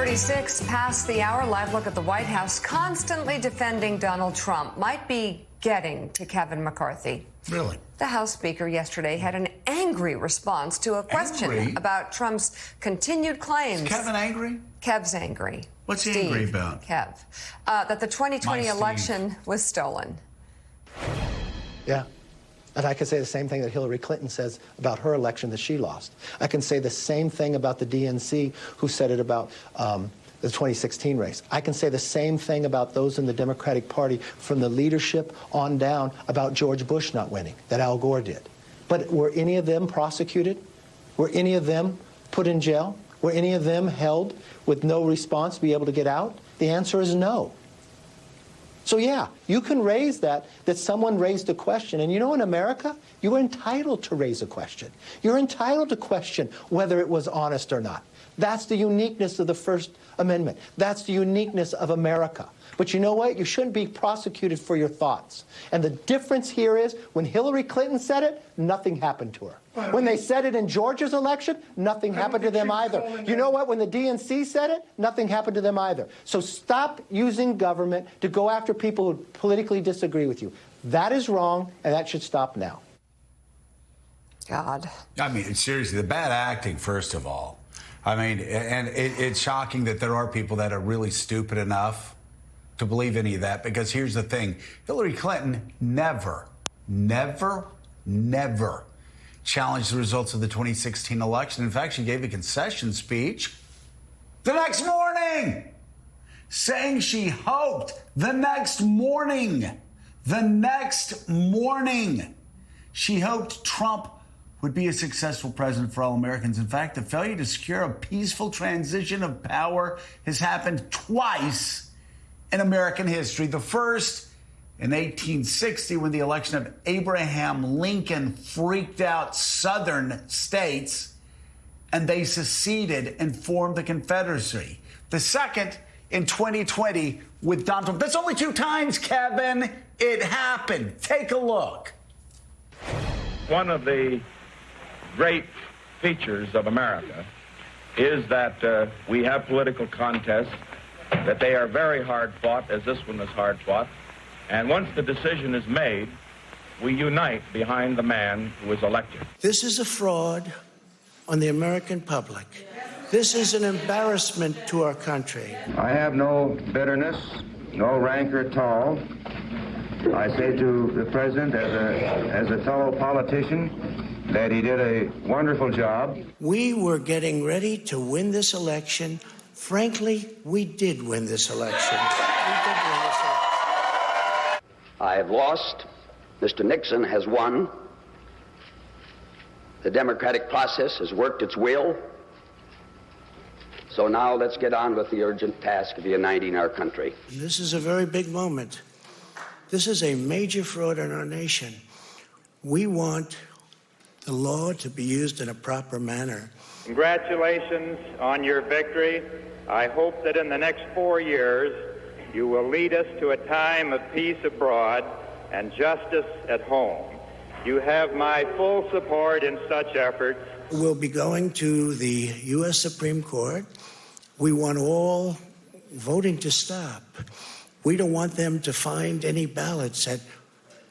7:36 past the hour. Live look at the White House constantly defending Donald Trump. Might be getting to Kevin McCarthy. Really? The House Speaker yesterday had an angry response to a question about Trump's continued claims. Is Kevin angry? Kev's angry. What's he angry about? Kev. That the 2020 election was stolen. Yeah. And I can say the same thing that Hillary Clinton says about her election that she lost. I can say the same thing about the DNC who said it about the 2016 race. I can say the same thing about those in the Democratic Party from the leadership on down about George Bush not winning, that Al Gore did. But were any of them prosecuted? Were any of them put in jail? Were any of them held with no response to be able to get out? The answer is no. So yeah, you can raise that someone raised a question. And you know, in America, you're entitled to raise a question. You're entitled to question whether it was honest or not. That's the uniqueness of the First Amendment. That's the uniqueness of America. But you know what? You shouldn't be prosecuted for your thoughts. And the difference here is when Hillary Clinton said it, nothing happened to her. When they said it in Georgia's election, nothing happened to them either. You know what? When the DNC said it, nothing happened to them either. So stop using government to go after people who politically disagree with you. That is wrong, and that should stop now. God. I mean, seriously, the bad acting, first of all. I mean, and it's shocking that there are people that are really stupid enough to believe any of that, because here's the thing. Hillary Clinton never challenged the results of the 2016 election. In fact, she gave a concession speech the next morning saying she hoped the next morning she hoped Trump would be a successful president for all Americans. In fact, the failure to secure a peaceful transition of power has happened twice in American history. The first in 1860, when the election of Abraham Lincoln freaked out southern states and they seceded and formed the Confederacy. The second in 2020 with Donald Trump. That's only 2 times, Kevin. It happened. Take a look. One of the great features of America is that we have political contests, that they are very hard fought, as this one was hard fought. And once the decision is made, we unite behind the man who is elected. This is a fraud on the American public. This is an embarrassment to our country. I have no bitterness, no rancor at all. I say to the president, as a fellow politician, that he did a wonderful job. We were getting ready to win this election. Frankly, we did win this election. I have lost. Mr. Nixon has won. The democratic process has worked its will. So now let's get on with the urgent task of uniting our country. This is a very big moment. This is a major fraud in our nation. We want the law to be used in a proper manner. Congratulations on your victory. I hope that in the next 4 years, you will lead us to a time of peace abroad and justice at home. You have my full support in such efforts. We'll be going to the U.S. Supreme Court. We want all voting to stop. We don't want them to find any ballots at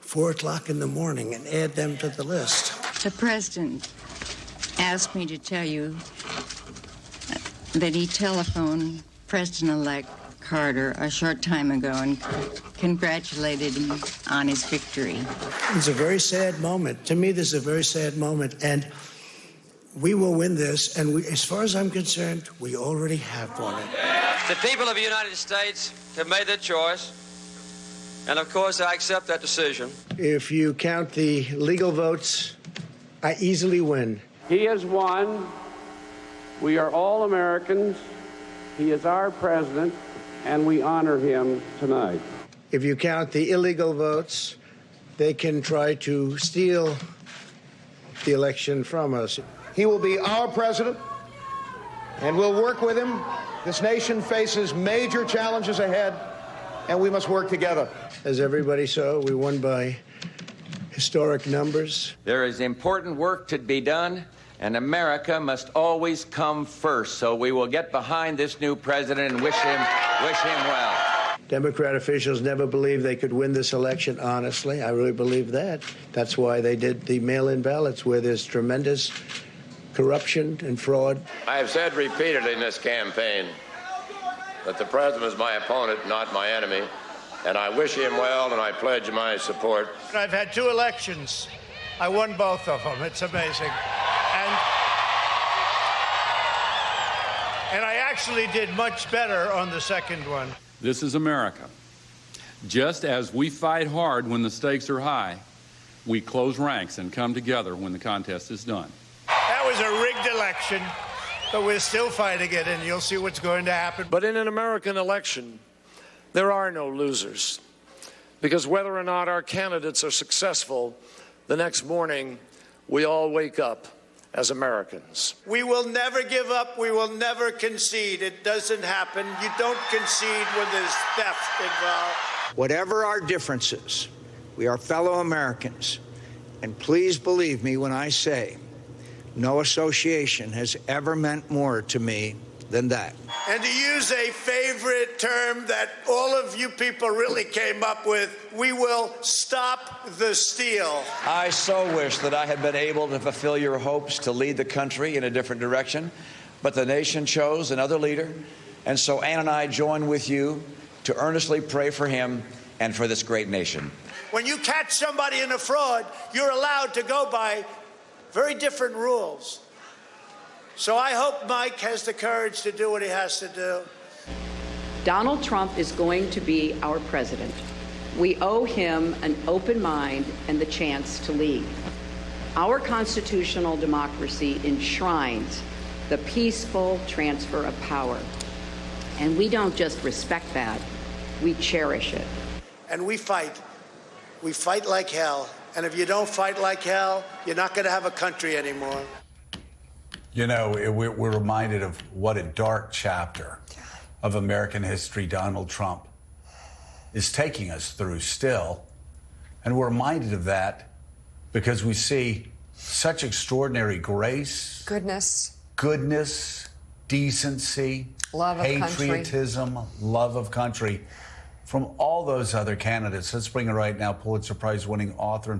4 o'clock in the morning and add them to the list. The president asked me to tell you that he telephoned President-elect Carter a short time ago and congratulated him on his victory. It's a very sad moment. To me, this is a very sad moment, and we will win this, and as far as I'm concerned, we already have won it. The people of the United States have made their choice, and of course, I accept that decision. If you count the legal votes, I easily win. He has won. We are all Americans. He is our president, and we honor him tonight. If you count the illegal votes, they can try to steal the election from us. He will be our president, and we'll work with him. This nation faces major challenges ahead, and we must work together. As everybody saw, we won by historic numbers. There is important work to be done, And America must always come first. So we will get behind this new president and wish him well. Democrat officials never believed they could win this election honestly. I really believe that. That's why they did the mail-in ballots, where there's tremendous corruption and fraud. I have said repeatedly in this campaign that the president is my opponent, not my enemy, and I wish him well, and I pledge my support. I've had 2 elections. I won both of them. It's amazing. And I actually did much better on the second one. This is America. Just as we fight hard when the stakes are high, we close ranks and come together when the contest is done. That was a rigged election, but we're still fighting it, and you'll see what's going to happen. But in an American election, there are no losers, because whether or not our candidates are successful, the next morning we all wake up as Americans. We will never give up. We will never concede. It doesn't happen. You don't concede when there's theft involved. Whatever our differences, we are fellow Americans. And please believe me when I say no association has ever meant more to me than that. And to use a favorite term that all of you people really came up with, we will stop the steal. I so wish that I had been able to fulfill your hopes to lead the country in a different direction, but the nation chose another leader, and so Ann and I join with you to earnestly pray for him and for this great nation. When you catch somebody in a fraud, you're allowed to go by very different rules. So I hope Mike has the courage to do what he has to do. Donald Trump is going to be our president. We owe him an open mind and the chance to lead. Our constitutional democracy enshrines the peaceful transfer of power. And we don't just respect that, we cherish it. And we fight. We fight like hell. And if you don't fight like hell, you're not going to have a country anymore. You know, we're reminded of what a dark chapter of American history Donald Trump is taking us through still. And we're reminded of that because we see such extraordinary grace, goodness, decency, love of patriotism, love of country from all those other candidates. Let's bring it right now, Pulitzer Prize winning author and